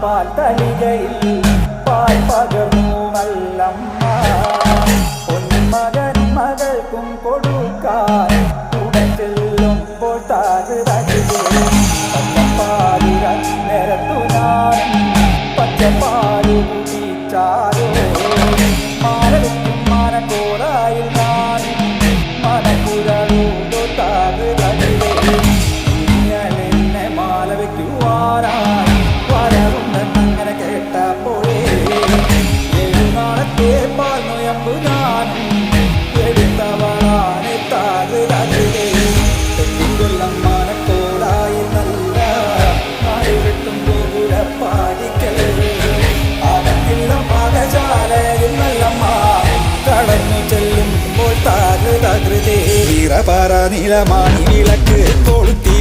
പാൽ തളികയിൽ പാൽ പകർന്നു നല്ലമ്മ പൊന്മകൻ മകൾക്കും കൊടുക്കാൻ കൂടെ ചെല്ലുമ്പോൾ താഴ് പച്ചപ്പാലിര നിരത്തു ഞാൻ പച്ചപ്പാല് കുടിച്ചാലോ മാനവിക്കും മാനക്കോറായിൽ ഞാൻ മനക്കുരൂടോ താഴ് എന്നെ മാല വയ്ക്കുവാനായി വരവുണ്ടെന്നങ്ങനെ കേട്ടപ്പോഴേ 7 നാളത്തെ പാൽ നൊയമ്പു ഞാൻ എടുത്തവളാണ് താഴ് തെറ്റിക്കൊല്ലം മാനക്കോടായി നല്ല നാട് വെട്ടും ഗോപുരപ്പാടിക്കൽ ആകത്തില്ല പാകശാലയിൽ നല്ലമ്മ കടന്നു ചെല്ലുമ്പോൾ താഴ് തകൃതേ പറ നിലമാണി വിളക്ക് കൊളുത്തി